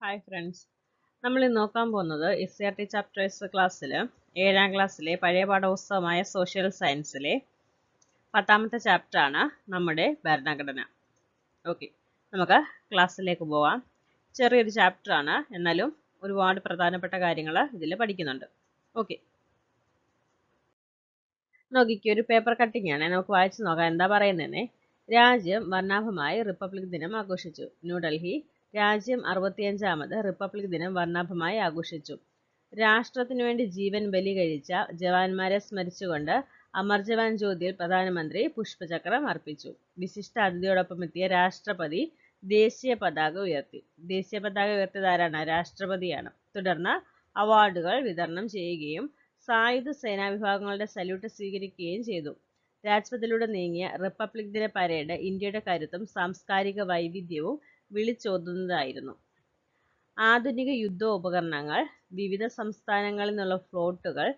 Hi friends, നമ്മൾ ഇന്ന് നോക്കാൻ പോകുന്നത് SCRT ചാപ്റ്റേഴ്സ് ക്ലാസ്സിൽ 7ാം ക്ലാസ്സിലെ പഴയ പാഠപുസ്തകമായ സോഷ്യൽ സയൻസിലെ 10ാമത്തെ ചാപ്റ്ററാണ് നമ്മുടെ ഭരണഘടന. ഓക്കെ, നമുക്ക് ക്ലാസ്സിലേക്ക് പോവാം. ചെറിയൊരു ചാപ്റ്ററാണ്, എന്നാലും ഒരുപാട് പ്രധാനപ്പെട്ട കാര്യങ്ങൾ ഇതിൽ പഠിക്കുന്നുണ്ട്. ഓക്കെ, നോക്കിക്കോ, ഒരു പേപ്പർ കട്ടിംഗ് ആണ്. നമുക്ക് വായിച്ചു നോക്കാം എന്താ പറയുന്നതെന്നേ. രാജ്യം വർണ്ണാഭമായി റിപ്പബ്ലിക് ദിനം ആഘോഷിച്ചു. ന്യൂഡൽഹി. രാജ്യം 65ാമത് റിപ്പബ്ലിക് ദിനം വർണ്ണാഭമായി ആഘോഷിച്ചു. രാഷ്ട്രത്തിനു വേണ്ടി ജീവൻ ബലി കഴിച്ച ജവാന്മാരെ സ്മരിച്ചുകൊണ്ട് അമർ ജവാൻ ജ്യോതിയിൽ പ്രധാനമന്ത്രി പുഷ്പചക്രം അർപ്പിച്ചു. വിശിഷ്ട അതിഥിയോടൊപ്പം എത്തിയ രാഷ്ട്രപതി ദേശീയ പതാക ഉയർത്തി. ദേശീയ പതാക ഉയർത്തിയത് ആരാണ്? രാഷ്ട്രപതിയാണ്. തുടർന്ന് അവാർഡുകൾ വിതരണം ചെയ്യുകയും സായുധ സേനാ വിഭാഗങ്ങളുടെ സല്യൂട്ട് സ്വീകരിക്കുകയും ചെയ്തു. രാജ്പഥിലൂടെ നീങ്ങിയ റിപ്പബ്ലിക് ദിന പരേഡ് ഇന്ത്യയുടെ കരുത്തും സാംസ്കാരിക വൈവിധ്യവും വിളിച്ചോതുന്നതായിരുന്നു. ആധുനിക യുദ്ധോപകരണങ്ങൾ, വിവിധ സംസ്ഥാനങ്ങളിൽ നിന്നുള്ള ഫ്ലോട്ടുകൾ,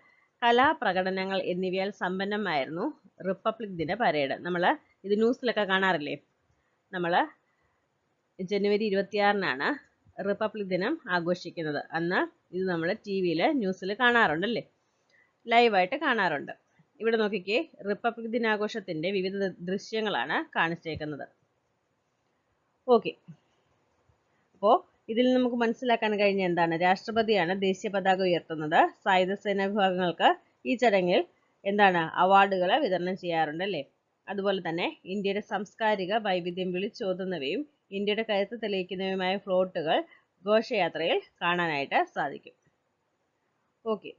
കലാപ്രകടനങ്ങൾ എന്നിവയാൽ സമ്പന്നമായിരുന്നു റിപ്പബ്ലിക് ദിന പരേഡ്. നമ്മൾ ഇത് ന്യൂസിലൊക്കെ കാണാറില്ലേ? നമ്മൾ ജനുവരി 26-നാണ് റിപ്പബ്ലിക് ദിനം ആഘോഷിക്കുന്നത്. അന്ന് ഇത് നമ്മൾ TV-യിൽ ന്യൂസിൽ കാണാറുണ്ടല്ലേ, ലൈവായിട്ട് കാണാറുണ്ട്. ഇവിടെ നോക്കിക്കേ, റിപ്പബ്ലിക് ദിനാഘോഷത്തിന്റെ വിവിധ ദൃശ്യങ്ങളാണ് കാണിച്ചേക്കുന്നത്. ഓക്കെ, അപ്പോൾ ഇതിൽ നമുക്ക് മനസ്സിലാക്കാൻ കഴിഞ്ഞ എന്താണ്? രാഷ്ട്രപതിയാണ് ദേശീയ പതാക ഉയർത്തുന്നത്. സായുധ സേനാ വിഭാഗങ്ങൾക്ക് ഈ ചടങ്ങിൽ എന്താണ്? അവാർഡുകൾ വിതരണം ചെയ്യാറുണ്ട് അല്ലേ. അതുപോലെ തന്നെ ഇന്ത്യയുടെ സാംസ്കാരിക വൈവിധ്യം വിളിച്ചോതുന്നവയും ഇന്ത്യയുടെ കരുത്ത് തെളിയിക്കുന്നവയുമായ ഫ്ലോട്ടുകൾ ഘോഷയാത്രയിൽ കാണാനായിട്ട് സാധിക്കും. ഓക്കെ,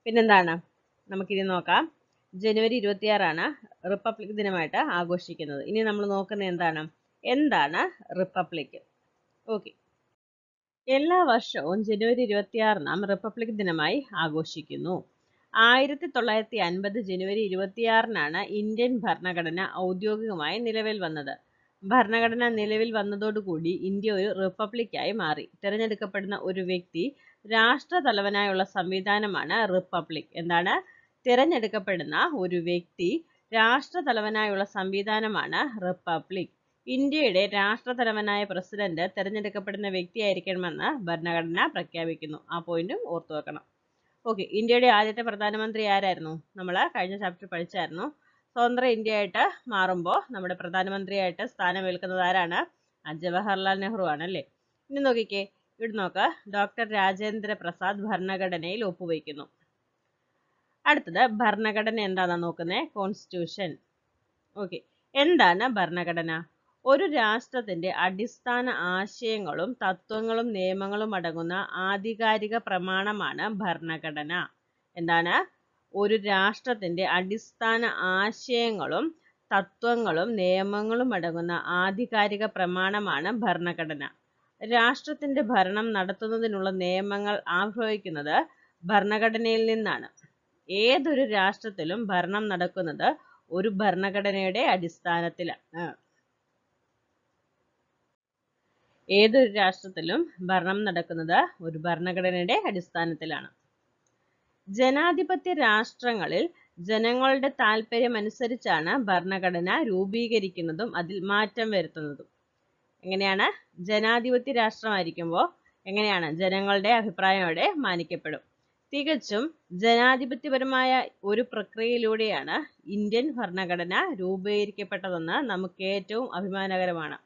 പിന്നെന്താണ്? നമുക്കിനി നോക്കാം. ജനുവരി 26-ആണ് റിപ്പബ്ലിക് ദിനമായിട്ട് ആഘോഷിക്കുന്നത്. ഇനി നമ്മൾ നോക്കുന്നത് എന്താണ് റിപ്പബ്ലിക്? ഓക്കെ, എല്ലാ വർഷവും ജനുവരി 26 റിപ്പബ്ലിക് ദിനമായി ആഘോഷിക്കുന്നു. 1950 ജനുവരി 26-നാണ് ഇന്ത്യൻ ഭരണഘടന ഔദ്യോഗികമായി നിലവിൽ വന്നത്. ഭരണഘടന നിലവിൽ വന്നതോടുകൂടി ഇന്ത്യ ഒരു റിപ്പബ്ലിക്കായി മാറി. തിരഞ്ഞെടുക്കപ്പെടുന്ന ഒരു വ്യക്തി രാഷ്ട്രതലവനായുള്ള സംവിധാനമാണ് റിപ്പബ്ലിക്. എന്താണ്? തിരഞ്ഞെടുക്കപ്പെടുന്ന ഒരു വ്യക്തി രാഷ്ട്രതലവനായുള്ള സംവിധാനമാണ് റിപ്പബ്ലിക്. ഇന്ത്യയുടെ രാഷ്ട്രതലവനായ പ്രസിഡന്റ് തിരഞ്ഞെടുക്കപ്പെടുന്ന വ്യക്തിയായിരിക്കണമെന്ന് ഭരണഘടന പ്രഖ്യാപിക്കുന്നു. ആ പോയിന്റും ഓർത്തു വെക്കണം. ഓക്കെ, ഇന്ത്യയുടെ ആദ്യത്തെ പ്രധാനമന്ത്രി ആരായിരുന്നു? നമ്മൾ കഴിഞ്ഞ ചാപ്റ്റർ പഠിച്ചായിരുന്നു. സ്വതന്ത്ര ഇന്ത്യയായിട്ട് മാറുമ്പോൾ നമ്മുടെ പ്രധാനമന്ത്രിയായിട്ട് സ്ഥാനമേൽക്കുന്നത് ആരാണ്? ജവഹർലാൽ നെഹ്റു ആണല്ലേ. ഇനി നോക്കിക്കേ, ഇവിടെ നോക്ക്, ഡോക്ടർ രാജേന്ദ്ര പ്രസാദ് ഭരണഘടനയിൽ ഒപ്പുവയ്ക്കുന്നു. അടുത്തത് ഭരണഘടന എന്താണെന്ന് നോക്കുന്നേ, കോൺസ്റ്റിറ്റ്യൂഷൻ. ഓക്കെ, എന്താണ് ഭരണഘടന? ഒരു രാഷ്ട്രത്തിന്റെ അടിസ്ഥാന ആശയങ്ങളും തത്വങ്ങളും നിയമങ്ങളും അടങ്ങുന്ന ആധികാരിക പ്രമാണമാണ് ഭരണഘടന. എന്താണ്? ഒരു രാഷ്ട്രത്തിന്റെ അടിസ്ഥാന ആശയങ്ങളും തത്വങ്ങളും നിയമങ്ങളും അടങ്ങുന്ന ആധികാരിക പ്രമാണമാണ് ഭരണഘടന. രാഷ്ട്രത്തിന്റെ ഭരണം നടത്തുന്നതിനുള്ള നിയമങ്ങൾ ആവിർഭവിക്കുന്നത് ഭരണഘടനയിൽ നിന്നാണ്. ഏതൊരു രാഷ്ട്രത്തിലും ഭരണം നടക്കുന്നത് ഒരു ഭരണഘടനയുടെ അടിസ്ഥാനത്തിലാണ്. ഏതൊരു രാഷ്ട്രത്തിലും ഭരണം നടക്കുന്നത് ഒരു ഭരണഘടനയുടെ അടിസ്ഥാനത്തിലാണ്. ജനാധിപത്യ രാഷ്ട്രങ്ങളിൽ ജനങ്ങളുടെ താല്പര്യമനുസരിച്ചാണ് ഭരണഘടന രൂപീകരിക്കുന്നതും അതിൽ മാറ്റം വരുത്തുന്നതും. എങ്ങനെയാണ്? ജനാധിപത്യ രാഷ്ട്രമായിരിക്കുമ്പോൾ എങ്ങനെയാണ്? ജനങ്ങളുടെ അഭിപ്രായം അവിടെ മാനിക്കപ്പെടും. തികച്ചും ജനാധിപത്യപരമായ ഒരു പ്രക്രിയയിലൂടെയാണ് ഇന്ത്യൻ ഭരണഘടന രൂപീകരിക്കപ്പെട്ടതെന്ന് നമുക്ക് ഏറ്റവും അഭിമാനകരമാണ്.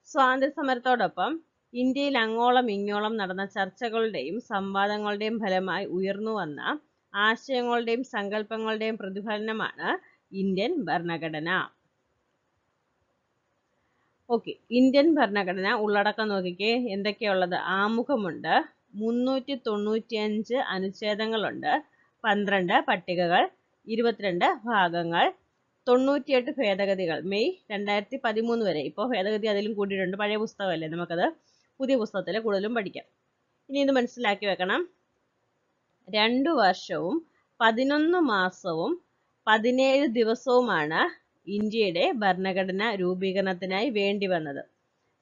സ്വാതന്ത്ര്യ സമരത്തോടൊപ്പം ഇന്ത്യയിൽ അങ്ങോളം ഇങ്ങോളം നടന്ന ചർച്ചകളുടെയും സംവാദങ്ങളുടെയും ഫലമായി ഉയർന്നു വന്ന ആശയങ്ങളുടെയും സങ്കല്പങ്ങളുടെയും പ്രതിഫലനമാണ് ഇന്ത്യൻ ഭരണഘടന. ഓക്കെ, ഇന്ത്യൻ ഭരണഘടന ഉള്ളടക്കം നോക്കിക്കേ, എന്തൊക്കെയുള്ളത്? ആമുഖമുണ്ട്, 395 അനുച്ഛേദങ്ങളുണ്ട്, 12 പട്ടികകൾ, 22 ഭാഗങ്ങൾ, 98 ഭേദഗതികൾ. മെയ് 2013 വരെ. ഇപ്പോൾ ഭേദഗതി അതിലും കൂടിയിട്ടുണ്ട്. പഴയ പുസ്തകമല്ലേ, നമുക്കത് പുതിയ പുസ്തകത്തിൽ കൂടുതലും പഠിക്കാം. ഇനി ഇത് മനസ്സിലാക്കി വെക്കണം. 2 വർഷവും 11 മാസവും 17 ദിവസവുമാണ് ഇന്ത്യയുടെ ഭരണഘടന രൂപീകരണത്തിനായി വേണ്ടി വന്നത്.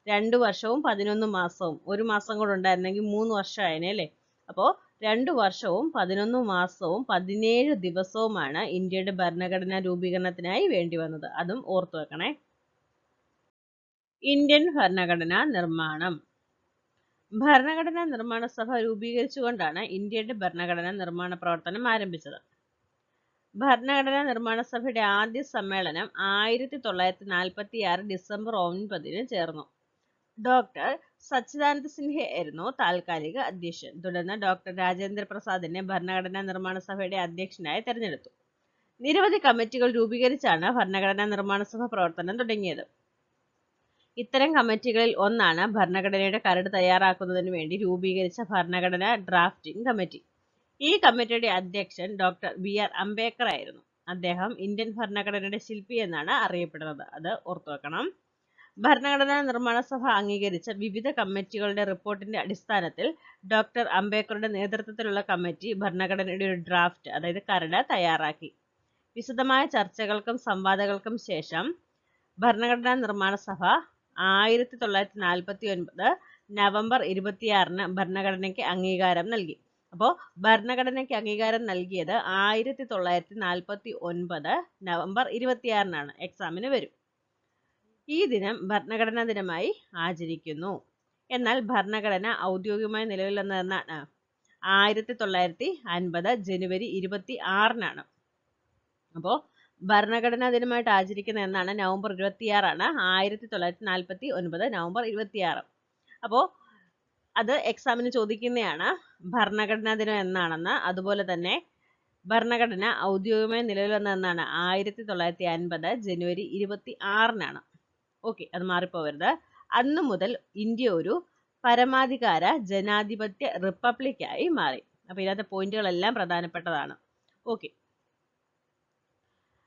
2 വർഷവും 11 മാസവും. ഒരു മാസം കൂടെ ഉണ്ടായിരുന്നെങ്കിൽ 3 വർഷമായേനെ അല്ലേ. അപ്പോൾ 2 വർഷവും 11 മാസവും 17 ദിവസവുമാണ് ഇന്ത്യയുടെ ഭരണഘടനാ രൂപീകരണത്തിനായി വേണ്ടി വന്നത്. അതും ഓർത്തു വെക്കണേ. ഇന്ത്യൻ ഭരണഘടനാ നിർമ്മാണം. ഭരണഘടനാ നിർമ്മാണ സഭ രൂപീകരിച്ചുകൊണ്ടാണ് ഇന്ത്യയുടെ ഭരണഘടനാ നിർമ്മാണ പ്രവർത്തനം ആരംഭിച്ചത്. ഭരണഘടനാ നിർമ്മാണ സഭയുടെ ആദ്യ സമ്മേളനം 1946 ഡിസംബർ 9 ചേർന്നു. ഡോക്ടർ സച്ചിദാനന്ദ സിൻഹയായിരുന്നു താൽക്കാലിക അധ്യക്ഷൻ. തുടർന്ന് ഡോക്ടർ രാജേന്ദ്ര പ്രസാദിനെ ഭരണഘടനാ നിർമ്മാണ സഭയുടെ അധ്യക്ഷനായി തെരഞ്ഞെടുത്തു. നിരവധി കമ്മിറ്റികൾ രൂപീകരിച്ചാണ് ഭരണഘടനാ നിർമ്മാണ സഭ പ്രവർത്തനം തുടങ്ങിയത്. ഇത്തരം കമ്മിറ്റികളിൽ ഒന്നാണ് ഭരണഘടനയുടെ കരട് തയ്യാറാക്കുന്നതിന് വേണ്ടി രൂപീകരിച്ച ഭരണഘടനാ ഡ്രാഫ്റ്റിംഗ് കമ്മിറ്റി. ഈ കമ്മിറ്റിയുടെ അധ്യക്ഷൻ ഡോക്ടർ BR അംബേദ്കർ ആയിരുന്നു. അദ്ദേഹം ഇന്ത്യൻ ഭരണഘടനയുടെ ശില്പി എന്നാണ് അറിയപ്പെടുന്നത്. അത് ഓർത്തുവെക്കണം. ഭരണഘടനാ നിർമ്മാണ സഭ അംഗീകരിച്ച വിവിധ കമ്മിറ്റികളുടെ റിപ്പോർട്ടിന്റെ അടിസ്ഥാനത്തിൽ ഡോക്ടർ അംബേദ്കറുടെ നേതൃത്വത്തിലുള്ള കമ്മിറ്റി ഭരണഘടനയുടെ ഒരു ഡ്രാഫ്റ്റ്, അതായത് കരട് തയ്യാറാക്കി. വിശദമായ ചർച്ചകൾക്കും സംവാദങ്ങൾക്കും ശേഷം ഭരണഘടനാ നിർമ്മാണ സഭ 1949 നവംബർ 26 ഭരണഘടനയ്ക്ക് അംഗീകാരം നൽകി. അപ്പോൾ ഭരണഘടനയ്ക്ക് അംഗീകാരം നൽകിയത് 1949 നവംബർ 26 എക്സാമിന് വരും. ഈ ദിനം ഭരണഘടനാ ദിനമായി ആചരിക്കുന്നു. എന്നാൽ ഭരണഘടന ഔദ്യോഗികമായി നിലവിൽ വന്നതെന്നാണ് 1950 ജനുവരി 26 അപ്പോൾ ഭരണഘടനാ ദിനമായിട്ട് ആചരിക്കുന്ന എന്നാണ് നവംബർ 26 1949 നവംബർ 26. അപ്പോൾ അത് എക്സാമിന് ചോദിക്കുന്നതാണ് ഭരണഘടനാ ദിനം എന്നാണെന്ന്. അതുപോലെ തന്നെ ഭരണഘടന ഔദ്യോഗികമായി നിലവിൽ വന്ന എന്നാണ് 1950 ജനുവരി 26. ഓക്കെ, അത് മാറിപ്പോവരുത്. അന്നു മുതൽ ഇന്ത്യ ഒരു പരമാധികാര ജനാധിപത്യ റിപ്പബ്ലിക്കായി മാറി. അപ്പോൾ ഇതിനകത്തെ പോയിന്റുകളെല്ലാം പ്രധാനപ്പെട്ടതാണ്. ഓക്കെ,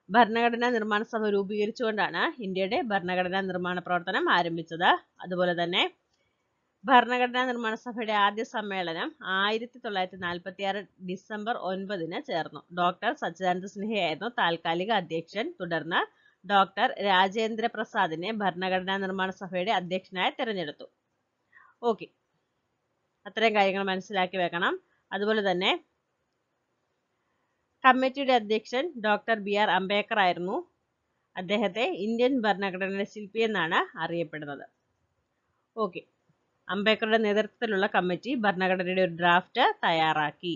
ഭരണഘടനാ നിർമ്മാണ സഭ രൂപീകരിച്ചുകൊണ്ടാണ് ഇന്ത്യയുടെ ഭരണഘടനാ നിർമ്മാണ പ്രവർത്തനം ആരംഭിച്ചത്. അതുപോലെ തന്നെ ഭരണഘടനാ നിർമ്മാണ സഭയുടെ ആദ്യ സമ്മേളനം 1946 ഡിസംബർ 9 ചേർന്നു. ഡോക്ടർ സച്ചിദാനന്ദ സിൻഹയായിരുന്നു താൽക്കാലിക അധ്യക്ഷൻ. തുടർന്ന് ഡോക്ടർ രാജേന്ദ്ര പ്രസാദിനെ ഭരണഘടനാ നിർമ്മാണ സഭയുടെ അധ്യക്ഷനായി തിരഞ്ഞെടുത്തു. ഓക്കെ, അത്രയും കാര്യങ്ങൾ മനസ്സിലാക്കി വെക്കണം. അതുപോലെ തന്നെ കമ്മിറ്റിയുടെ അധ്യക്ഷൻ ഡോക്ടർ BR അംബേദ്കർ ആയിരുന്നു. അദ്ദേഹത്തെ ഇന്ത്യൻ ഭരണഘടനയുടെ ശില്പി എന്നാണ് അറിയപ്പെടുന്നത്. ഓക്കെ, അംബേദ്കറുടെ നേതൃത്വത്തിലുള്ള കമ്മിറ്റി ഭരണഘടനയുടെ ഒരു ഡ്രാഫ്റ്റ് തയ്യാറാക്കി.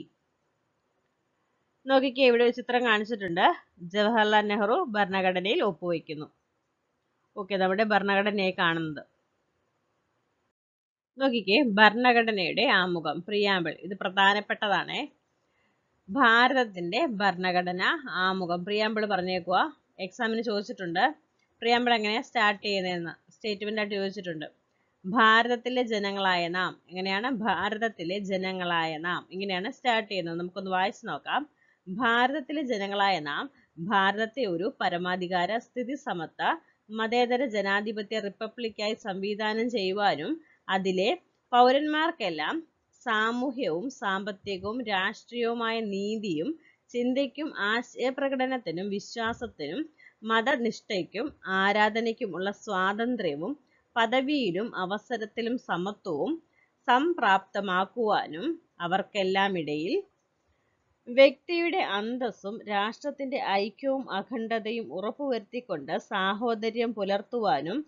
നോക്കിക്കേ, ഇവിടെ ഒരു ചിത്രം കാണിച്ചിട്ടുണ്ട്. ജവഹർലാൽ നെഹ്റു ഭരണഘടനയിൽ ഒപ്പുവെക്കുന്നു. ഓക്കെ, നമ്മുടെ ഭരണഘടനയെ കാണുന്നത്. നോക്കിക്കേ, ഭരണഘടനയുടെ ആമുഖം, പ്രിയാമ്പിൾ. ഇത് പ്രധാനപ്പെട്ടതാണ്. ഭാരതത്തിന്റെ ഭരണഘടന ആമുഖം, പ്രിയാമ്പിൾ പറഞ്ഞേക്കുക. എക്സാമിന് ചോദിച്ചിട്ടുണ്ട് പ്രിയാമ്പിൾ എങ്ങനെയാ സ്റ്റാർട്ട് ചെയ്യുന്നതെന്ന്. സ്റ്റേറ്റ്മെന്റ് ആയിട്ട് ചോദിച്ചിട്ടുണ്ട്. ഭാരതത്തിലെ ജനങ്ങളായ നാം, എങ്ങനെയാണ്? ഭാരതത്തിലെ ജനങ്ങളായ നാം, ഇങ്ങനെയാണ് സ്റ്റാർട്ട് ചെയ്യുന്നത്. നമുക്കൊന്ന് വായിച്ചു നോക്കാം. ഭാരതത്തിലെ ജനങ്ങളായ നാം ഭാരതത്തെ ഒരു പരമാധികാര സ്ഥിതി സമത്വ മതേതര ജനാധിപത്യ റിപ്പബ്ലിക്കായി സംവിധാനം ചെയ്യുവാനും അതിലെ പൗരന്മാർക്കെല്ലാം സാമൂഹ്യവും സാമ്പത്തികവും രാഷ്ട്രീയവുമായ നീതിയും ചിന്തയ്ക്കും ആശയപ്രകടനത്തിനും വിശ്വാസത്തിനും മതനിഷ്ഠയ്ക്കും ആരാധനയ്ക്കുമുള്ള സ്വാതന്ത്ര്യവും പദവിയിലും അവസരത്തിലും സമത്വവും സംപ്രാപ്തമാക്കുവാനും അവർക്കെല്ലാം ഇടയിൽ വ്യക്തിയുടെ അന്തസ്സും രാഷ്ട്രത്തിന്റെ ഐക്യവും അഖണ്ഡതയും ഉറപ്പുവരുത്തിക്കൊണ്ട് സാഹോദര്യം പുലർത്തുവാനും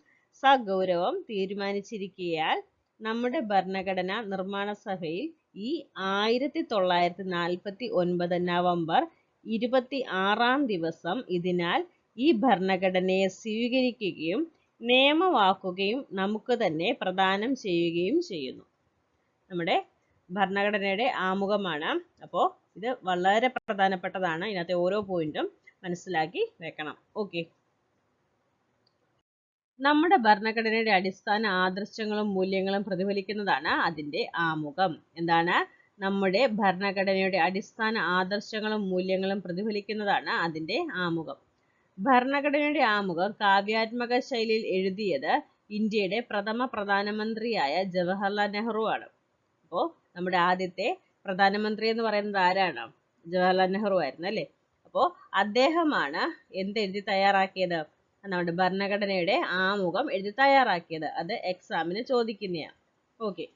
സഗൗരവം തീരുമാനിച്ചിരിക്കയാൽ നമ്മുടെ ഭരണഘടനാ നിർമ്മാണ സഭയിൽ ഈ 1949 നവംബർ 26 ഇതിനാൽ ഈ ഭരണഘടനയെ സ്വീകരിക്കുകയും നിയമമാക്കുകയും നമുക്ക് തന്നെ പ്രദാനം ചെയ്യുകയും ചെയ്യുന്നു. നമ്മുടെ ഭരണഘടനയുടെ ആമുഖമാണ്. അപ്പോൾ ഇത് വളരെ പ്രധാനപ്പെട്ടതാണ്. ഇതിനകത്തെ ഓരോ പോയിന്റും മനസ്സിലാക്കി വെക്കണം. ഓക്കെ, നമ്മുടെ ഭരണഘടനയുടെ അടിസ്ഥാന ആദർശങ്ങളും മൂല്യങ്ങളും പ്രതിഫലിക്കുന്നതാണ് അതിന്റെ ആമുഖം. എന്താണ്? നമ്മുടെ ഭരണഘടനയുടെ അടിസ്ഥാന ആദർശങ്ങളും മൂല്യങ്ങളും പ്രതിഫലിക്കുന്നതാണ് അതിന്റെ ആമുഖം. ഭരണഘടനയുടെ ആമുഖം കാവ്യാത്മക ശൈലിയിൽ എഴുതിയത് ഇന്ത്യയുടെ പ്രഥമ പ്രധാനമന്ത്രിയായ ജവഹർലാൽ നെഹ്റു ആണ്. അപ്പോൾ നമ്മുടെ ആദ്യത്തെ പ്രധാനമന്ത്രി എന്ന് പറയുന്നത് ആരാണ്? ജവഹർലാൽ നെഹ്റു ആയിരുന്നു അല്ലേ? അപ്പോൾ അദ്ദേഹമാണ് എന്തെഴുതി തയ്യാറാക്കിയത്? നമ്മുടെ ഭരണഘടനയുടെ ആമുഖം എഴുതി തയ്യാറാക്കിയത്. അത് എക്സാമിന് ചോദിക്കുന്നതാണ്. ഓക്കെ,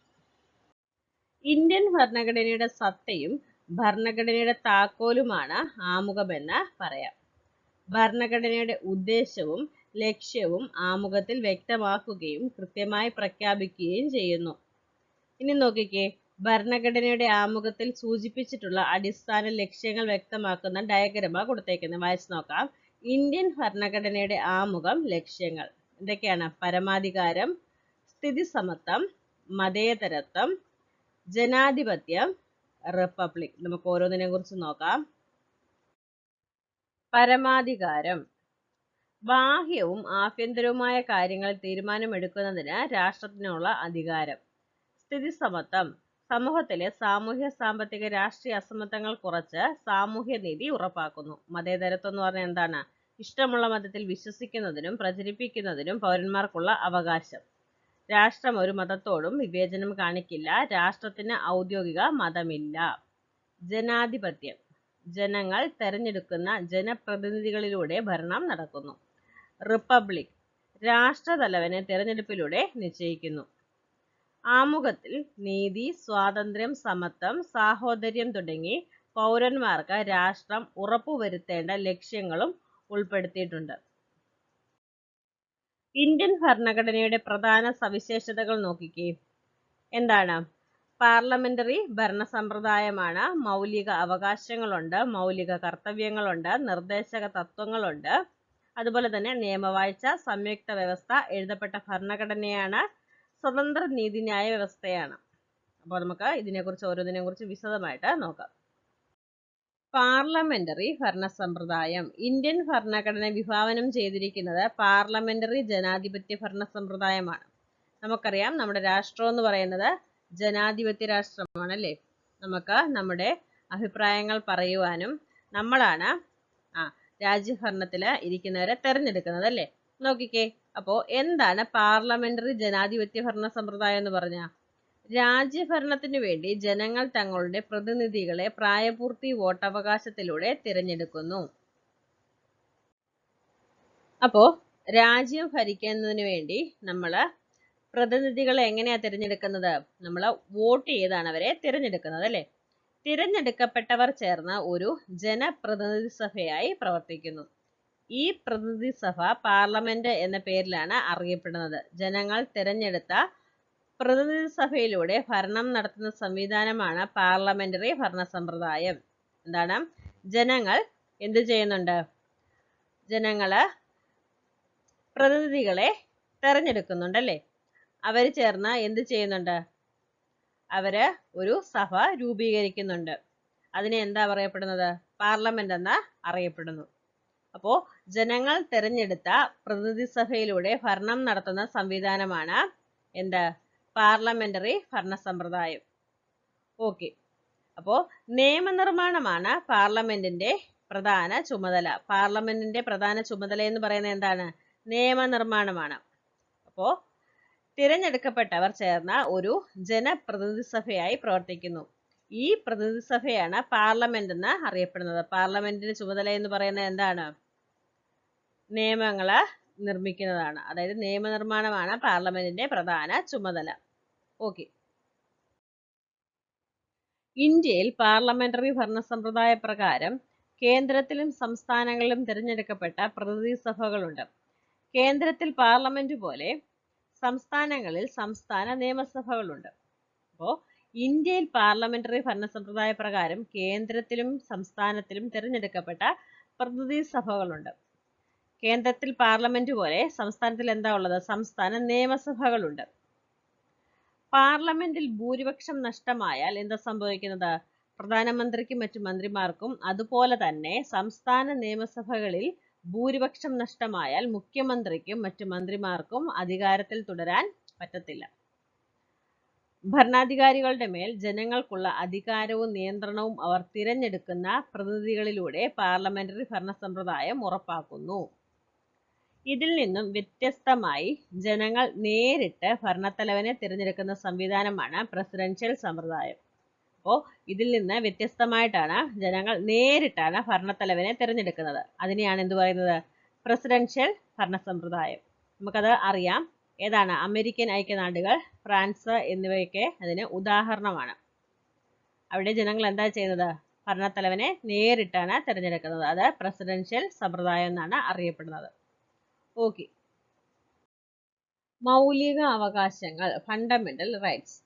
ഇന്ത്യൻ ഭരണഘടനയുടെ സത്തയും ഭരണഘടനയുടെ താക്കോലുമാണ് ആമുഖമെന്ന് പറയാം. ഭരണഘടനയുടെ ഉദ്ദേശവും ലക്ഷ്യവും ആമുഖത്തിൽ വ്യക്തമാക്കുകയും കൃത്യമായി പ്രഖ്യാപിക്കുകയും ചെയ്യുന്നു. ഇനി നോക്കിക്കേ, ഭരണഘടനയുടെ ആമുഖത്തിൽ സൂചിപ്പിച്ചിട്ടുള്ള അടിസ്ഥാന ലക്ഷ്യങ്ങൾ വ്യക്തമാക്കുന്ന ഡയഗ്രമാണ് കൊടുത്തേക്കുന്നത്. വായിച്ചു നോക്കാം. ഇന്ത്യൻ ഭരണഘടനയുടെ ആമുഖം ലക്ഷ്യങ്ങൾ എന്തൊക്കെയാണ്? പരമാധികാരം, സ്ഥിതിസമത്വം, മതേതരത്വം, ജനാധിപത്യം, റിപ്പബ്ലിക്. നമുക്ക് ഓരോന്നിനെ കുറിച്ച് നോക്കാം. പരമാധികാരം, ബാഹ്യവും ആഭ്യന്തരവുമായ കാര്യങ്ങളിൽ തീരുമാനമെടുക്കുന്നതിന് രാഷ്ട്രത്തിനുള്ള അധികാരം. സ്ഥിതിസമത്വം, സമൂഹത്തിലെ സാമൂഹ്യ സാമ്പത്തിക രാഷ്ട്രീയ അസമത്വങ്ങൾ കുറച്ച് സാമൂഹ്യനീതി ഉറപ്പാക്കുന്നു. മതേതരത്വം എന്ന് പറഞ്ഞാൽ എന്താണ്? ഇഷ്ടമുള്ള മതത്തിൽ വിശ്വസിക്കുന്നതിനും പ്രചരിപ്പിക്കുന്നതിനും പൗരന്മാർക്കുള്ള അവകാശം. രാഷ്ട്രം ഒരു മതത്തോടും വിവേചനം കാണിക്കില്ല. രാഷ്ട്രത്തിന് ഔദ്യോഗിക മതമില്ല. ജനാധിപത്യം, ജനങ്ങൾ തെരഞ്ഞെടുക്കുന്ന ജനപ്രതിനിധികളിലൂടെ ഭരണം നടക്കുന്നു. റിപ്പബ്ലിക്, രാഷ്ട്രതലവനെ തെരഞ്ഞെടുപ്പിലൂടെ നിശ്ചയിക്കുന്നു. ആമുഖത്തിൽ നീതി, സ്വാതന്ത്ര്യം, സമത്വം, സാഹോദര്യം തുടങ്ങി പൗരന്മാർക്ക് രാഷ്ട്രം ഉറപ്പുവരുത്തേണ്ട ലക്ഷ്യങ്ങളും ഉൾപ്പെടുത്തിയിട്ടുണ്ട്. ഇന്ത്യൻ ഭരണഘടനയുടെ പ്രധാന സവിശേഷതകൾ നോക്കിക്കേ. എന്താണ്? പാർലമെന്ററി ഭരണ സമ്പ്രദായമാണ്. മൗലിക അവകാശങ്ങളുണ്ട്, മൗലിക കർത്തവ്യങ്ങളുണ്ട്, നിർദ്ദേശക തത്വങ്ങളുണ്ട്. അതുപോലെ തന്നെ നിയമവാഴ്ച, സംയുക്ത വ്യവസ്ഥ, എഴുതപ്പെട്ട ഭരണഘടനയാണ്, സ്വതന്ത്ര നീതിന്യായ വ്യവസ്ഥയാണ്. അപ്പോൾ നമുക്ക് ഇതിനെക്കുറിച്ച് ഓരോന്നിനെക്കുറിച്ച് വിശദമായിട്ട് നോക്കാം. പാർലമെന്ററി ഭരണ സമ്പ്രദായം. ഇന്ത്യൻ ഭരണഘടന വിഭാവനം ചെയ്തിരിക്കുന്നത് പാർലമെന്ററി ജനാധിപത്യ ഭരണ സമ്പ്രദായമാണ്. നമുക്കറിയാം, നമ്മുടെ രാഷ്ട്രം എന്ന് പറയുന്നത് ജനാധിപത്യ രാഷ്ട്രമാണ് അല്ലേ? നമുക്ക് നമ്മുടെ അഭിപ്രായങ്ങൾ പറയുവാനും നമ്മളാണ് രാജ്യഭരണത്തിൽ ഇരിക്കുന്നവരെ തെരഞ്ഞെടുക്കുന്നത് അല്ലേ? നോക്കിക്കേ, അപ്പോൾ എന്താണ് പാർലമെന്ററി ജനാധിപത്യ ഭരണ സമ്പ്രദായം എന്ന് പറഞ്ഞാൽ? രാജ്യഭരണത്തിനു വേണ്ടി ജനങ്ങൾ തങ്ങളുടെ പ്രതിനിധികളെ പ്രായപൂർത്തി വോട്ടവകാശത്തിലൂടെ തിരഞ്ഞെടുക്കുന്നു. അപ്പോൾ രാജ്യം ഭരിക്കുന്നതിന് വേണ്ടി നമ്മൾ പ്രതിനിധികളെ എങ്ങനെയാ തിരഞ്ഞെടുക്കുന്നത്? നമ്മൾ വോട്ട് ചെയ്താണ് അവരെ തിരഞ്ഞെടുക്കുന്നത് അല്ലേ? തിരഞ്ഞെടുക്കപ്പെട്ടവർ ചേർന്ന് ഒരു ജനപ്രതിനിധി സഭയായി പ്രവർത്തിക്കുന്നു. ഈ പ്രതിനിധി സഭ പാർലമെന്റ് എന്ന പേരിലാണ് അറിയപ്പെടുന്നത്. ജനങ്ങൾ തിരഞ്ഞെടുത്ത പ്രതിനിധി സഭയിലൂടെ ഭരണം നടത്തുന്ന സംവിധാനമാണ് പാർലമെന്ററി ഭരണ സമ്പ്രദായം. എന്താണ്? ജനങ്ങൾ എന്ത് ചെയ്യുന്നുണ്ട്? ജനങ്ങള് പ്രതിനിധികളെ തെരഞ്ഞെടുക്കുന്നുണ്ടല്ലേ? അവർ ചേർന്ന് എന്ത് ചെയ്യുന്നുണ്ട്? അവര് ഒരു സഭ രൂപീകരിക്കുന്നുണ്ട്. അതിനെ എന്താ പറയപ്പെടുന്നത്? പാർലമെന്റ് എന്ന് അറിയപ്പെടുന്നു. അപ്പോൾ ജനങ്ങൾ തെരഞ്ഞെടുത്ത പ്രതിനിധി സഭയിലൂടെ ഭരണം നടത്തുന്ന സംവിധാനമാണ് എന്ത്? പാർലമെന്ററി ഭരണ സമ്പ്രദായം. ഓക്കെ. അപ്പോൾ നിയമനിർമ്മാണമാണ് പാർലമെന്റിന്റെ പ്രധാന ചുമതല. പാർലമെന്റിന്റെ പ്രധാന ചുമതല എന്ന് പറയുന്നത് എന്താണ്? നിയമനിർമ്മാണമാണ്. അപ്പോൾ തിരഞ്ഞെടുക്കപ്പെട്ടവർ ചേർന്ന ഒരു ജനപ്രതിനിധി സഭയായി പ്രവർത്തിക്കുന്നു. ഈ പ്രതിനിധി സഭയാണ് പാർലമെന്റ് എന്ന് അറിയപ്പെടുന്നത്. പാർലമെന്റിന്റെ ചുമതല എന്ന് പറയുന്നത് എന്താണ്? നിയമങ്ങള് നിർമ്മിക്കുന്നതാണ്. അതായത് നിയമനിർമ്മാണമാണ് പാർലമെന്റിന്റെ പ്രധാന ചുമതല. ഓക്കെ. ഇന്ത്യയിൽ പാർലമെന്ററി ഭരണ സമ്പ്രദായ പ്രകാരം കേന്ദ്രത്തിലും സംസ്ഥാനങ്ങളിലും തിരഞ്ഞെടുക്കപ്പെട്ട പ്രതിനിധി സഭകളുണ്ട്. കേന്ദ്രത്തിൽ പാർലമെന്റ് പോലെ സംസ്ഥാനങ്ങളിൽ സംസ്ഥാന നിയമസഭകളുണ്ട്. അപ്പോൾ ഇന്ത്യയിൽ പാർലമെന്ററി ഭരണ സമ്പ്രദായ പ്രകാരം കേന്ദ്രത്തിലും സംസ്ഥാനത്തിലും തിരഞ്ഞെടുക്കപ്പെട്ട പ്രതിനിധി സഭകളുണ്ട്. കേന്ദ്രത്തിൽ പാർലമെന്റ് പോലെ സംസ്ഥാനത്തിൽ എന്താ ഉള്ളത്? സംസ്ഥാന നിയമസഭകളുണ്ട്. പാർലമെന്റിൽ ഭൂരിപക്ഷം നഷ്ടമായാൽ എന്താ സംഭവിക്കുന്നത്? പ്രധാനമന്ത്രിക്കും മറ്റു മന്ത്രിമാർക്കും അതുപോലെ തന്നെ സംസ്ഥാന നിയമസഭകളിൽ ഭൂരിപക്ഷം നഷ്ടമായാൽ മുഖ്യമന്ത്രിക്കും മറ്റു മന്ത്രിമാർക്കും അധികാരത്തിൽ തുടരാൻ പറ്റത്തില്ല. ഭരണാധികാരികളുടെ മേൽ ജനങ്ങൾക്കുള്ള അധികാരവും നിയന്ത്രണവും അവർ തിരഞ്ഞെടുക്കുന്ന പ്രതിനിധികളിലൂടെ പാർലമെന്ററി ഭരണ സമ്പ്രദായം ഉറപ്പാക്കുന്നു. ഇതിൽ നിന്നും വ്യത്യസ്തമായി ജനങ്ങൾ നേരിട്ട് ഭരണത്തലവനെ തിരഞ്ഞെടുക്കുന്ന സംവിധാനമാണ് പ്രസിഡൻഷ്യൽ സമ്പ്രദായം. അപ്പോൾ ഇതിൽ നിന്ന് വ്യത്യസ്തമായിട്ടാണ് ജനങ്ങൾ നേരിട്ടാണ് ഭരണത്തലവനെ തിരഞ്ഞെടുക്കുന്നത്. അതിനെയാണ് എന്ത് പറയുന്നത്? പ്രസിഡൻഷ്യൽ ഭരണ സമ്പ്രദായം. നമുക്കത് അറിയാം. ഏതാണ്? അമേരിക്കൻ ഐക്യനാടുകൾ, ഫ്രാൻസ് എന്നിവയൊക്കെ അതിന് ഉദാഹരണമാണ്. അവിടെ ജനങ്ങൾ എന്താ ചെയ്യുന്നത്? ഭരണത്തലവനെ നേരിട്ടാണ് തിരഞ്ഞെടുക്കുന്നത്. അത് പ്രസിഡൻഷ്യൽ സമ്പ്രദായം എന്നാണ് അറിയപ്പെടുന്നത്. ഓക്കെ, മൗലിക അവകാശങ്ങൾ, ഫണ്ടമെന്റൽ റൈറ്റ്സ്.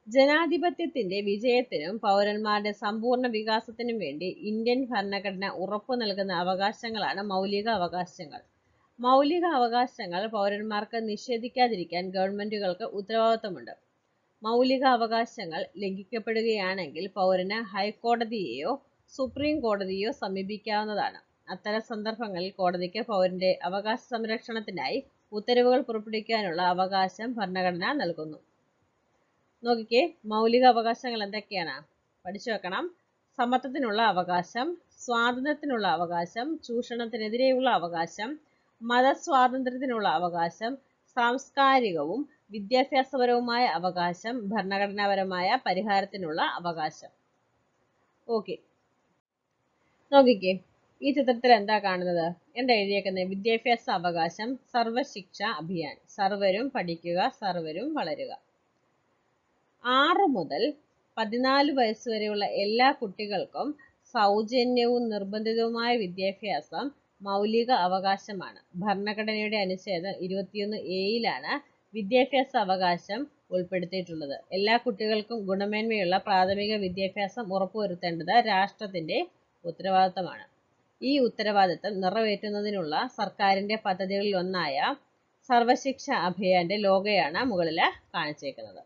ജനാധിപത്യത്തിന്റെ വിജയത്തിനും പൗരന്മാരുടെ സമ്പൂർണ്ണ വികാസത്തിനും വേണ്ടി ഇന്ത്യൻ ഭരണഘടന ഉറപ്പു നൽകുന്ന അവകാശങ്ങളാണ് മൗലിക അവകാശങ്ങൾ. മൗലിക അവകാശങ്ങൾ പൗരന്മാർക്ക് നിഷേധിക്കാതിരിക്കാൻ ഗവൺമെന്റുകൾക്ക് ഉത്തരവാദിത്തമുണ്ട്. മൗലിക അവകാശങ്ങൾ ലംഘിക്കപ്പെടുകയാണെങ്കിൽ പൗരന് ഹൈക്കോടതിയെയോ സുപ്രീം കോടതിയെയോ സമീപിക്കാവുന്നതാണ്. അത്തരം സന്ദർഭങ്ങളിൽ കോടതിക്ക് പൗരന്റെ അവകാശ സംരക്ഷണത്തിനായി ഉത്തരവുകൾ പുറപ്പെടുവിക്കാനുള്ള അവകാശം ഭരണഘടന നൽകുന്നു. നോക്കിക്കേ, മൗലിക അവകാശങ്ങൾ എന്തൊക്കെയാണ്? പഠിച്ചു വെക്കണം. സമത്വത്തിനുള്ള അവകാശം, സ്വാതന്ത്ര്യത്തിനുള്ള അവകാശം, ചൂഷണത്തിനെതിരെയുള്ള അവകാശം, മതസ്വാതന്ത്ര്യത്തിനുള്ള അവകാശം, സാംസ്കാരികവും വിദ്യാഭ്യാസപരവുമായ അവകാശം, ഭരണഘടനാപരമായ പരിഹാരത്തിനുള്ള അവകാശം. ഓക്കെ, നോക്കിക്കേ, ഈ ചിത്രത്തിൽ എന്താ കാണുന്നത്? എന്താ എഴുതിയേക്കുന്നത്? വിദ്യാഭ്യാസ അവകാശം, സർവശിക്ഷ അഭിയാൻ, സർവരും പഠിക്കുക, സർവരും വളരുക. 6 മുതൽ 14 വയസ്സുവരെയുള്ള എല്ലാ കുട്ടികൾക്കും സൗജന്യവും നിർബന്ധിതവുമായ വിദ്യാഭ്യാസം മൗലിക അവകാശമാണ്. ഭരണഘടനയുടെ അനുച്ഛേദം 21A വിദ്യാഭ്യാസ അവകാശം ഉൾപ്പെടുത്തിയിട്ടുള്ളത്. എല്ലാ കുട്ടികൾക്കും ഗുണമേന്മയുള്ള പ്രാഥമിക വിദ്യാഭ്യാസം ഉറപ്പുവരുത്തേണ്ടത് രാഷ്ട്രത്തിന്റെ ഉത്തരവാദിത്തമാണ്. ഈ ഉത്തരവാദിത്തം നിറവേറ്റുന്നതിനുള്ള സർക്കാരിന്റെ പദ്ധതികളിൽ ഒന്നായ സർവശിക്ഷ അഭിയാന്റെ ലോഗോയാണ് മുകളിൽ കാണിച്ചേക്കുന്നത്.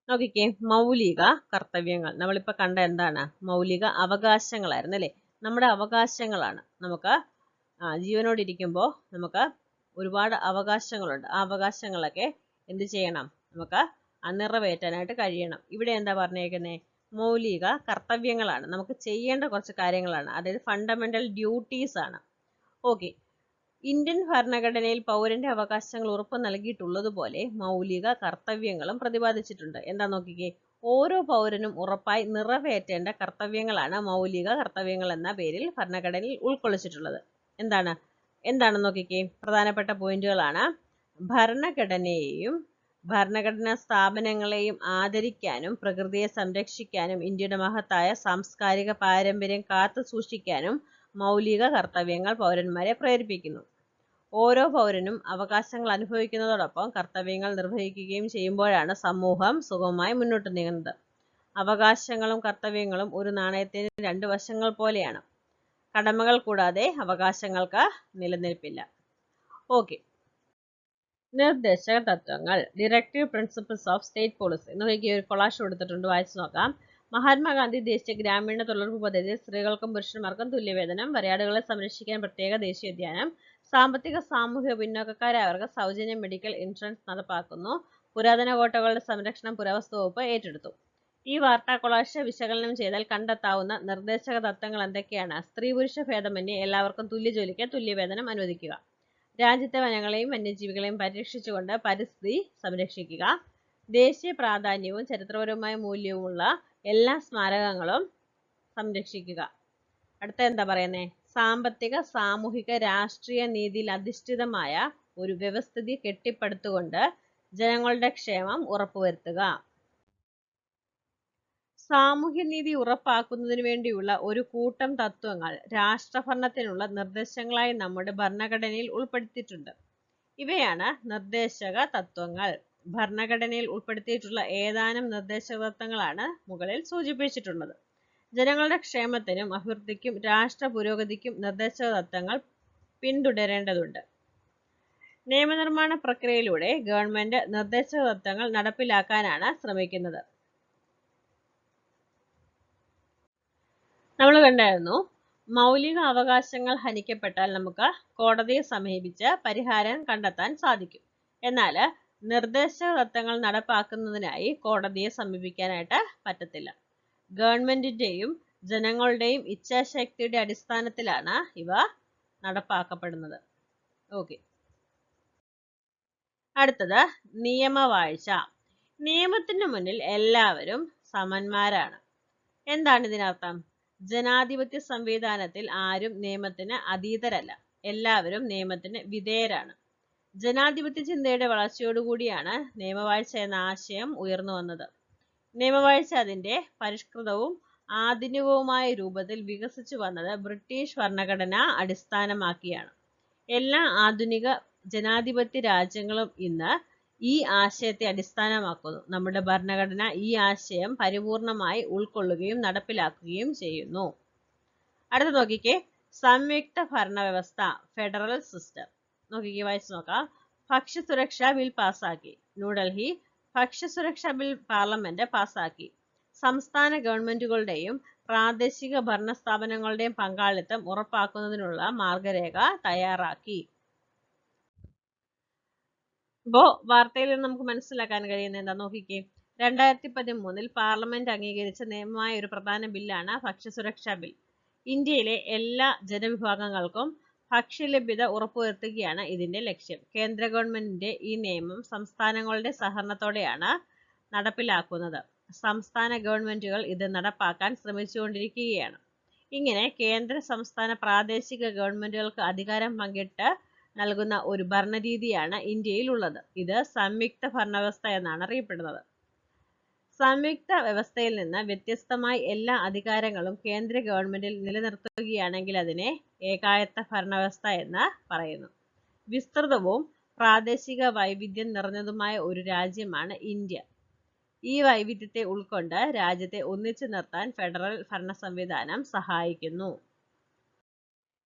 നോക്കിക്കേ, മൗലിക കർത്തവ്യങ്ങൾ. നമ്മളിപ്പോ കണ്ട എന്താണ്? മൗലിക അവകാശങ്ങളായിരുന്നു അല്ലെ? നമ്മുടെ അവകാശങ്ങളാണ്. നമുക്ക് ജീവനോടിരിക്കുമ്പോൾ നമുക്ക് ഒരുപാട് അവകാശങ്ങളുണ്ട്. ആ അവകാശങ്ങളൊക്കെ എന്ത് ചെയ്യണം? നമുക്ക് നിറവേറ്റാനായിട്ട് കഴിയണം. ഇവിടെ എന്താ പറഞ്ഞേക്കുന്നത്? മൗലിക കർത്തവ്യങ്ങളാണ്. നമുക്ക് ചെയ്യേണ്ട കുറച്ച് കാര്യങ്ങളാണ്. അതായത് ഫണ്ടമെന്റൽ ഡ്യൂട്ടീസ് ആണ്. ഓക്കെ, ഇന്ത്യൻ ഭരണഘടനയിൽ പൗരന്റെ അവകാശങ്ങൾ ഉറപ്പു നൽകിയിട്ടുള്ളതുപോലെ മൗലിക കർത്തവ്യങ്ങളും പ്രതിപാദിച്ചിട്ടുണ്ട്. എന്താ നോക്കിക്കേ, ഓരോ പൗരനും ഉറപ്പായി നിറവേറ്റേണ്ട കർത്തവ്യങ്ങളാണ് മൗലിക കർത്തവ്യങ്ങൾ എന്ന പേരിൽ ഭരണഘടനയിൽ ഉൾക്കൊള്ളിച്ചിട്ടുള്ളത്. എന്താണ് നോക്കിക്കേ, പ്രധാനപ്പെട്ട പോയിന്റുകളാണ്. ഭരണഘടനയെയും ഭരണഘടനാ സ്ഥാപനങ്ങളെയും ആദരിക്കാനും പ്രകൃതിയെ സംരക്ഷിക്കാനും ഇന്ത്യയുടെ മഹത്തായ സാംസ്കാരിക പാരമ്പര്യം കാത്തു സൂക്ഷിക്കാനും മൗലിക കർത്തവ്യങ്ങൾ പൗരന്മാരെ പ്രേരിപ്പിക്കുന്നു. ഓരോ പൗരനും അവകാശങ്ങൾ അനുഭവിക്കുന്നതോടൊപ്പം കർത്തവ്യങ്ങൾ നിർവഹിക്കുകയും ചെയ്യുമ്പോഴാണ് സമൂഹം സുഗമമായി മുന്നോട്ട് നീങ്ങുന്നത്. അവകാശങ്ങളും കർത്തവ്യങ്ങളും ഒരു നാണയത്തിന് 2 വശങ്ങൾ പോലെയാണ്. കടമകൾ കൂടാതെ അവകാശങ്ങൾക്ക് നിലനിൽപ്പില്ല. ഓക്കെ, നിർദ്ദേശക തത്വങ്ങൾ, directive principles of state policy. എന്നൊക്കെ ഒരു കൊളാഷ് കൊടുത്തിട്ടുണ്ട്, വായിച്ചു നോക്കാം. മഹാത്മാഗാന്ധി ദേശീയ ഗ്രാമീണ തൊഴിലുറപ്പ് പദ്ധതി, സ്ത്രീകൾക്കും പുരുഷന്മാർക്കും തുല്യവേതനം, വരയാടുകളെ സംരക്ഷിക്കാൻ പ്രത്യേക ദേശീയോദ്യാനം, സാമ്പത്തിക സാമൂഹ്യ പിന്നോക്കക്കാരായവർക്ക് സൗജന്യ മെഡിക്കൽ ഇൻഷുറൻസ് നടപ്പാക്കുന്നു. പുരാതന കോട്ടകളുടെ സംരക്ഷണം പുരാവസ്തു വകുപ്പ് ഏറ്റെടുത്തു. ഈ വാർത്താ കൊളാഷ് വിശകലനം ചെയ്താൽ കണ്ടെത്താവുന്ന നിർദ്ദേശക തത്വങ്ങൾ എന്തൊക്കെയാണ്? സ്ത്രീ പുരുഷ ഭേദമന്യേ എല്ലാവർക്കും തുല്യ ജോലിക്ക് തുല്യവേതനം അനുവദിക്കുക. രാജ്യത്തെ വനങ്ങളെയും വന്യജീവികളെയും പരിരക്ഷിച്ചുകൊണ്ട് പരിസ്ഥിതി സംരക്ഷിക്കുക. ദേശീയ പ്രാധാന്യവും ചരിത്രപരമായ മൂല്യവുമുള്ള എല്ലാ സ്മാരകങ്ങളും സംരക്ഷിക്കുക. അടുത്ത എന്താ പറയുന്നേ? സാമ്പത്തിക സാമൂഹിക രാഷ്ട്രീയ നീതിയിൽ അധിഷ്ഠിതമായ ഒരു വ്യവസ്ഥിതി കെട്ടിപ്പടുത്തുകൊണ്ട് ജനങ്ങളുടെ ക്ഷേമം ഉറപ്പുവരുത്തുക. സാമൂഹ്യനീതി ഉറപ്പാക്കുന്നതിനു വേണ്ടിയുള്ള ഒരു കൂട്ടം തത്വങ്ങൾ രാഷ്ട്രഭരണത്തിനുള്ള നിർദ്ദേശങ്ങളായി നമ്മുടെ ഭരണഘടനയിൽ ഉൾപ്പെടുത്തിയിട്ടുണ്ട്. ഇവയാണ് നിർദ്ദേശക തത്വങ്ങൾ. ഭരണഘടനയിൽ ഉൾപ്പെടുത്തിയിട്ടുള്ള ഏതാനും നിർദ്ദേശക തത്വങ്ങളാണ് മുകളിൽ സൂചിപ്പിച്ചിട്ടുള്ളത്. ജനങ്ങളുടെ ക്ഷേമത്തിനും അഭിവൃദ്ധിക്കും രാഷ്ട്ര പുരോഗതിക്കും നിർദ്ദേശക തത്വങ്ങൾ പിന്തുടരേണ്ടതുണ്ട്. നിയമനിർമ്മാണ പ്രക്രിയയിലൂടെ ഗവൺമെന്റ് നിർദ്ദേശക തത്വങ്ങൾ നടപ്പിലാക്കാനാണ് ശ്രമിക്കുന്നത്. നമ്മൾ കണ്ടായിരുന്നു, മൗലിക അവകാശങ്ങൾ ഹനിക്കപ്പെട്ടാൽ നമുക്ക് കോടതിയെ സമീപിച്ച് പരിഹാരം കണ്ടെത്താൻ സാധിക്കും. എന്നാൽ നിർദ്ദേശക തത്വങ്ങൾ നടപ്പാക്കുന്നതിനായി കോടതിയെ സമീപിക്കാനായിട്ട് പറ്റത്തില്ല. ഗവൺമെന്റിന്റെയും ജനങ്ങളുടെയും ഇച്ഛാശക്തിയുടെ അടിസ്ഥാനത്തിലാണ് ഇവ നടപ്പാക്കപ്പെടുന്നത്. ഓക്കെ, അടുത്തത് നിയമവാഴ്ച. നിയമത്തിന് മുന്നിൽ എല്ലാവരും സമന്മാരാണ്. എന്താണ് ഇതിനർത്ഥം? ജനാധിപത്യ സംവിധാനത്തിൽ ആരും നിയമത്തിന് അതീതരല്ല. എല്ലാവരും നിയമത്തിന് വിധേയരാണ്. ജനാധിപത്യ ചിന്തയുടെ വളർച്ചയോടുകൂടിയാണ് നിയമവാഴ്ച എന്ന ആശയം ഉയർന്നു വന്നത്. നിയമവാഴ്ച അതിന്റെ പരിഷ്കൃതവും ആധുനികവുമായ രൂപത്തിൽ വികസിച്ചു വന്നത് ബ്രിട്ടീഷ് ഭരണഘടന അടിസ്ഥാനമാക്കിയാണ്. എല്ലാ ആധുനിക ജനാധിപത്യ രാജ്യങ്ങളും ഇന്ന് ഈ ആശയത്തെ അടിസ്ഥാനമാക്കുന്നു. നമ്മുടെ ഭരണഘടന ഈ ആശയം പരിപൂർണമായി ഉൾക്കൊള്ളുകയും നടപ്പിലാക്കുകയും ചെയ്യുന്നു. അടുത്ത നോക്കിക്കേ, സംയുക്ത ഭരണവ്യവസ്ഥ, ഫെഡറൽ സിസ്റ്റം. നോക്കിക്കേ, വായിച്ചു നോക്കാം. ഭക്ഷ്യസുരക്ഷാ ബിൽ പാസാക്കി. ന്യൂഡൽഹി. ഭക്ഷ്യസുരക്ഷാ ബിൽ പാർലമെന്റ് പാസാക്കി. സംസ്ഥാന ഗവൺമെന്റുകളുടെയും പ്രാദേശിക ഭരണ സ്ഥാപനങ്ങളുടെയും പങ്കാളിത്തം ഉറപ്പാക്കുന്നതിനുള്ള മാർഗരേഖ തയ്യാറാക്കി. ഇപ്പോ വാർത്തയിൽ നിന്ന് നമുക്ക് മനസ്സിലാക്കാൻ കഴിയുന്നത് എന്താ നോക്കിക്കേ. 2013 പാർലമെന്റ് അംഗീകരിച്ച നിയമമായ ഒരു പ്രധാന ബില്ലാണ് ഭക്ഷ്യസുരക്ഷാ ബിൽ. ഇന്ത്യയിലെ എല്ലാ ജനവിഭാഗങ്ങൾക്കും ഭക്ഷ്യലഭ്യത ഉറപ്പുവരുത്തുകയാണ് ഇതിന്റെ ലക്ഷ്യം. കേന്ദ്ര ഗവൺമെന്റിന്റെ ഈ നിയമം സംസ്ഥാനങ്ങളുടെ സഹകരണത്തോടെയാണ് നടപ്പിലാക്കുന്നത്. സംസ്ഥാന ഗവൺമെന്റുകൾ ഇത് നടപ്പാക്കാൻ ശ്രമിച്ചുകൊണ്ടിരിക്കുകയാണ്. ഇങ്ങനെ കേന്ദ്ര, സംസ്ഥാന, പ്രാദേശിക ഗവൺമെന്റുകൾക്ക് അധികാരം പങ്കിട്ട് നൽകുന്ന ഒരു ഭരണരീതിയാണ് ഇന്ത്യയിൽ ഉള്ളത്. ഇത് സംയുക്ത ഭരണവ്യവസ്ഥ എന്നാണ് അറിയപ്പെടുന്നത്. സംയുക്ത വ്യവസ്ഥയിൽ നിന്ന് വ്യത്യസ്തമായി എല്ലാ അധികാരങ്ങളും കേന്ദ്ര ഗവൺമെന്റിൽ നിലനിർത്തുകയാണെങ്കിൽ അതിനെ ഏകായത്ത ഭരണവ്യവസ്ഥ എന്ന് പറയുന്നു. വിസ്തൃതവും പ്രാദേശിക വൈവിധ്യം നിറഞ്ഞതുമായ ഒരു രാജ്യമാണ് ഇന്ത്യ. ഈ വൈവിധ്യത്തെ ഉൾക്കൊണ്ട് രാജ്യത്തെ ഒന്നിച്ചു നിർത്താൻ ഫെഡറൽ ഭരണ സംവിധാനം സഹായിക്കുന്നു.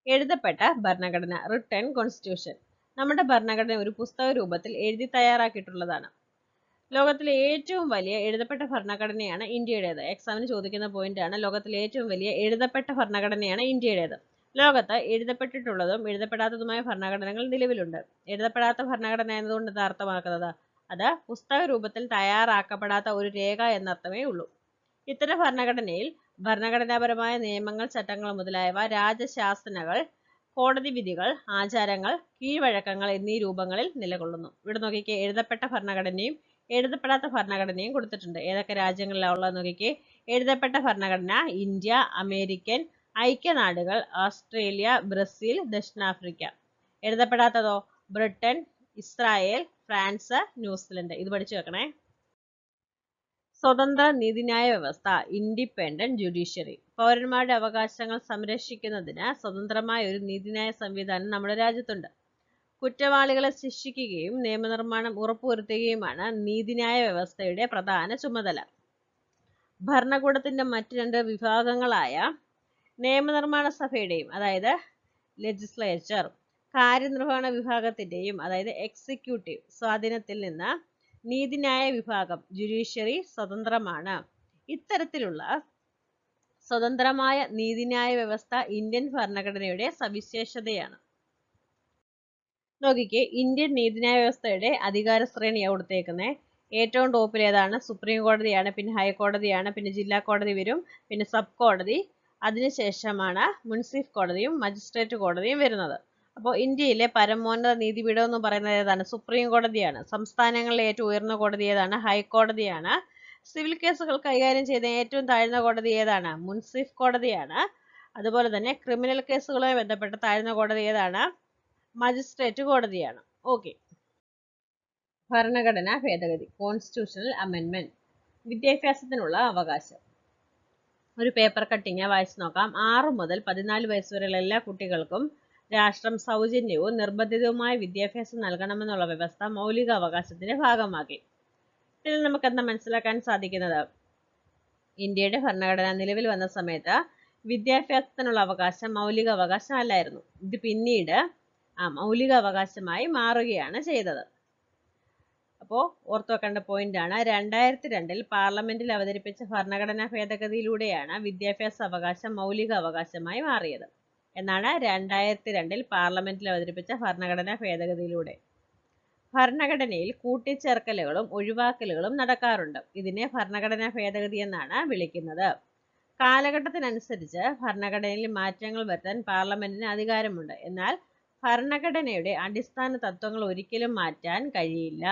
എഴുതപ്പെട്ട ഭരണഘടന, റിട്ടൺ കോൺസ്റ്റിറ്റ്യൂഷൻ. നമ്മുടെ ഭരണഘടന ഒരു പുസ്തക രൂപത്തിൽ എഴുതി തയ്യാറാക്കിയിട്ടുള്ളതാണ്. ലോകത്തിലെ ഏറ്റവും വലിയ എഴുതപ്പെട്ട ഭരണഘടനയാണ് ഇന്ത്യയുടേത്. എക്സാമിന് ചോദിക്കുന്ന പോയിന്റാണ്. ലോകത്തിലെ ഏറ്റവും വലിയ എഴുതപ്പെട്ട ഭരണഘടനയാണ് ഇന്ത്യയുടേത്. ലോകത്ത് എഴുതപ്പെട്ടിട്ടുള്ളതും എഴുതപ്പെടാത്തതുമായ ഭരണഘടനകൾ നിലവിലുണ്ട്. എഴുതപ്പെടാത്ത ഭരണഘടന എന്നതുകൊണ്ട് എന്താ അർത്ഥമാക്കുന്നത്? അത് പുസ്തക രൂപത്തിൽ തയ്യാറാക്കപ്പെടാത്ത ഒരു രേഖ എന്നർത്ഥമേ ഉള്ളൂ. ഇത്തരം ഭരണഘടനയിൽ ഭരണഘടനാപരമായ നിയമങ്ങൾ, ചട്ടങ്ങൾ മുതലായവ, രാജശാസനകൾ, കോടതി വിധികൾ, ആചാരങ്ങൾ, കീഴ്വഴക്കങ്ങൾ എന്നീ രൂപങ്ങളിൽ നിലകൊള്ളുന്നു. ഇവിടെ നോക്കിക്കേ, എഴുതപ്പെട്ട ഭരണഘടനയും എഴുതപ്പെടാത്ത ഭരണഘടനയും കൊടുത്തിട്ടുണ്ട്. ഏതൊക്കെ രാജ്യങ്ങളിലാണ് ഉള്ളത് നോക്കിക്കേ. എഴുതപ്പെട്ട ഭരണഘടന ഇന്ത്യ, അമേരിക്കൻ ഐക്യനാടുകൾ, ഓസ്ട്രേലിയ, ബ്രസീൽ, ദക്ഷിണാഫ്രിക്ക. എഴുതപ്പെടാത്തതോ ബ്രിട്ടൻ, ഇസ്രായേൽ, ഫ്രാൻസ്, ന്യൂസിലൻഡ്. ഇത് പഠിച്ചു വെക്കണേ. സ്വതന്ത്ര നീതിന്യായ വ്യവസ്ഥ, ഇൻഡിപെൻഡന്റ് ജുഡീഷ്യറി. പൗരന്മാരുടെ അവകാശങ്ങൾ സംരക്ഷിക്കുന്നതിന് സ്വതന്ത്രമായ ഒരു നീതിന്യായ സംവിധാനം നമ്മുടെ രാജ്യത്തുണ്ട്. കുറ്റവാളികളെ ശിക്ഷിക്കുകയും നിയമനിർമ്മാണം ഉറപ്പുവരുത്തുകയുമാണ് നീതിന്യായ വ്യവസ്ഥയുടെ പ്രധാന ചുമതല. ഭരണകൂടത്തിന്റെ മറ്റ് രണ്ട് വിഭാഗങ്ങളായ നിയമനിർമ്മാണ സഭയുടെയും, അതായത് ലെജിസ്ലേച്ചർ, കാര്യനിർവഹണ വിഭാഗത്തിന്റെയും, അതായത് എക്സിക്യൂട്ടീവ് സ്വാധീനത്തിൽ നിന്ന് നീതിന്യായ വിഭാഗം, ജുഡീഷ്യറി, സ്വതന്ത്രമാണ്. ഇത്തരത്തിലുള്ള സ്വതന്ത്രമായ നീതിന്യായ വ്യവസ്ഥ ഇന്ത്യൻ ഭരണഘടനയുടെ സവിശേഷതയാണ്. നോക്കിക്കേ, ഇന്ത്യൻ നീതിന്യായ വ്യവസ്ഥയുടെ അധികാര ശ്രേണിയാണ് കൊടുത്തേക്കുന്നത്. ഏറ്റവും ടോപ്പിൽ ഏതാണ്? സുപ്രീം കോടതിയാണ്, പിന്നെ ഹൈക്കോടതിയാണ്, പിന്നെ ജില്ലാ കോടതി വരും, പിന്നെ സബ് കോടതി, അതിനുശേഷമാണ് മുൻസിഫ് കോടതിയും മജിസ്ട്രേറ്റ് കോടതിയും വരുന്നത്. അപ്പോൾ ഇന്ത്യയിലെ പരമോന്നത നീതിപീഠം എന്ന് പറയുന്നത് ഏതാണ്? സുപ്രീം കോടതിയാണ്. സംസ്ഥാനങ്ങളിലെ ഏറ്റവും ഉയർന്ന കോടതി ഏതാണ്? ഹൈക്കോടതിയാണ്. സിവിൽ കേസുകൾ കൈകാര്യം ചെയ്യുന്ന ഏറ്റവും താഴ്ന്ന കോടതി ഏതാണ്? മുൻസിഫ് കോടതിയാണ്. അതുപോലെ തന്നെ ക്രിമിനൽ കേസുകളുമായി ബന്ധപ്പെട്ട താഴ്ന്ന കോടതി ഏതാണ്? മജിസ്ട്രേറ്റ് കോടതിയാണ്. ഓക്കെ. ഭരണഘടനാ ഭേദഗതി, കോൺസ്റ്റിറ്റ്യൂഷണൽ അമെൻമെന്റ്. വിദ്യാഭ്യാസത്തിനുള്ള അവകാശം. ഒരു പേപ്പർ കട്ടിങ് വായിച്ചു നോക്കാം. 6 മുതൽ 14 വയസ്സ് വരെയുള്ള എല്ലാ കുട്ടികൾക്കും രാഷ്ട്രം സൗജന്യവും നിർബന്ധിതവുമായ വിദ്യാഭ്യാസം നൽകണമെന്നുള്ള വ്യവസ്ഥ മൗലിക അവകാശത്തിന്റെ ഭാഗമാക്കി. ഇതിൽ നമുക്ക് എന്താ മനസ്സിലാക്കാൻ സാധിക്കുന്നത്? ഇന്ത്യയുടെ ഭരണഘടന നിലവിൽ വന്ന സമയത്ത് വിദ്യാഭ്യാസത്തിനുള്ള അവകാശം മൗലിക അവകാശം അല്ലായിരുന്നു. ഇത് പിന്നീട് മൗലിക അവകാശമായി മാറുകയാണ് ചെയ്തത്. അപ്പോൾ ഓർത്തു വെക്കേണ്ട പോയിന്റ് ആണ്, 2002 പാർലമെന്റിൽ അവതരിപ്പിച്ച ഭരണഘടനാ ഭേദഗതിയിലൂടെയാണ് വിദ്യാഭ്യാസ അവകാശം മൗലിക അവകാശമായി മാറിയത്. എന്നാണ് 2002 പാർലമെന്റിൽ അവതരിപ്പിച്ച ഭരണഘടനാ ഭേദഗതിയിലൂടെ. ഭരണഘടനയിൽ കൂട്ടിച്ചേർക്കലുകളും ഒഴിവാക്കലുകളും നടക്കാറുണ്ട്. ഇതിനെ ഭരണഘടനാ ഭേദഗതി എന്നാണ് വിളിക്കുന്നത്. കാലഘട്ടത്തിനനുസരിച്ച് ഭരണഘടനയിൽ മാറ്റങ്ങൾ വരുത്താൻ പാർലമെന്റിന് അധികാരമുണ്ട്. എന്നാൽ ഭരണഘടനയുടെ അടിസ്ഥാന തത്വങ്ങൾ ഒരിക്കലും മാറ്റാൻ കഴിയില്ല.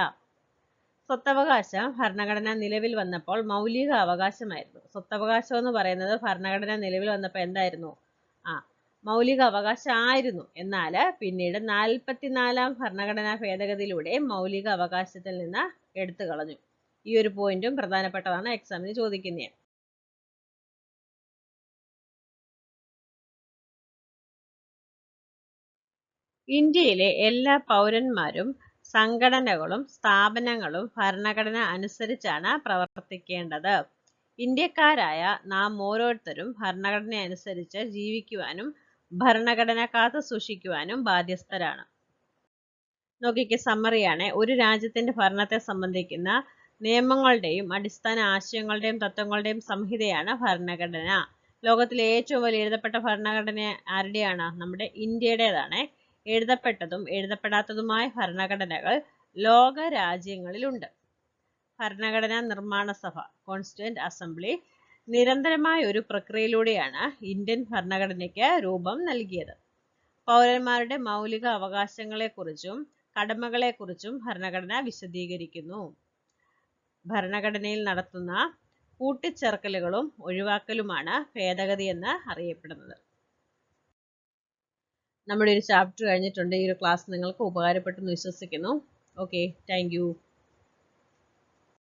സ്വത്തവകാശം ഭരണഘടന നിലവിൽ വന്നപ്പോൾ മൗലിക അവകാശമായിരുന്നു. സ്വത്തവകാശം എന്ന് പറയുന്നത് ഭരണഘടന നിലവിൽ വന്നപ്പോൾ എന്തായിരുന്നു? മൗലിക അവകാശം ആയിരുന്നു. എന്നാൽ പിന്നീട് 44-ാം ഭരണഘടനാ ഭേദഗതിയിലൂടെ മൗലിക അവകാശത്തിൽ നിന്ന് എടുത്തു കളഞ്ഞു. ഈ ഒരു പോയിന്റും പ്രധാനപ്പെട്ടതാണ്, എക്സാമിന് ചോദിക്കുന്നതാണ്. ഇന്ത്യയിലെ എല്ലാ പൗരന്മാരും സംഘടനകളും സ്ഥാപനങ്ങളും ഭരണഘടന അനുസരിച്ചാണ് പ്രവർത്തിക്കേണ്ടത്. ഇന്ത്യക്കാരായ നാം ഓരോരുത്തരും ഭരണഘടന അനുസരിച്ച് ജീവിക്കുവാനും ഭരണഘടന കാത്തു സൂക്ഷിക്കുവാനും ബാധ്യസ്ഥരാണ്. നോക്കിക്കേ, സമ്മറിയാണ്. ഒരു രാജ്യത്തിന്റെ ഭരണത്തെ സംബന്ധിക്കുന്ന നിയമങ്ങളുടെയും അടിസ്ഥാന ആശയങ്ങളുടെയും തത്വങ്ങളുടെയും സംഹിതയാണ് ഭരണഘടന. ലോകത്തിലെ ഏറ്റവും വലിയ എഴുതപ്പെട്ട ഭരണഘടന ആരുടെയാണ്? നമ്മുടെ ഇന്ത്യയുടേതാണ്. എഴുതപ്പെട്ടതും എഴുതപ്പെടാത്തതുമായ ഭരണഘടനകൾ ലോക രാജ്യങ്ങളിലുണ്ട്. ഭരണഘടനാ നിർമ്മാണ സഭ, കോൺസ്റ്റിറ്റ്യൂവന്റ് അസംബ്ലി, നിരന്തരമായ ഒരു പ്രക്രിയയിലൂടെയാണ് ഇന്ത്യൻ ഭരണഘടനയ്ക്ക് രൂപം നൽകിയത്. പൗരന്മാരുടെ മൗലിക അവകാശങ്ങളെക്കുറിച്ചും കടമകളെക്കുറിച്ചും ഭരണഘടന വിശദീകരിക്കുന്നു. ഭരണഘടനയിൽ നടത്തുന്ന കൂട്ടിച്ചേർക്കലുകളും ഒഴിവാക്കലുമാണ് ഭേദഗതി എന്ന് അറിയപ്പെടുന്നത്. നമ്മുടെ ഒരു ചാപ്റ്റർ കഴിഞ്ഞിട്ടുണ്ട്. ഈ ഒരു ക്ലാസ് നിങ്ങൾക്ക് ഉപകാരപ്പെട്ടെന്ന് വിശ്വസിക്കുന്നു. Okay, thank you.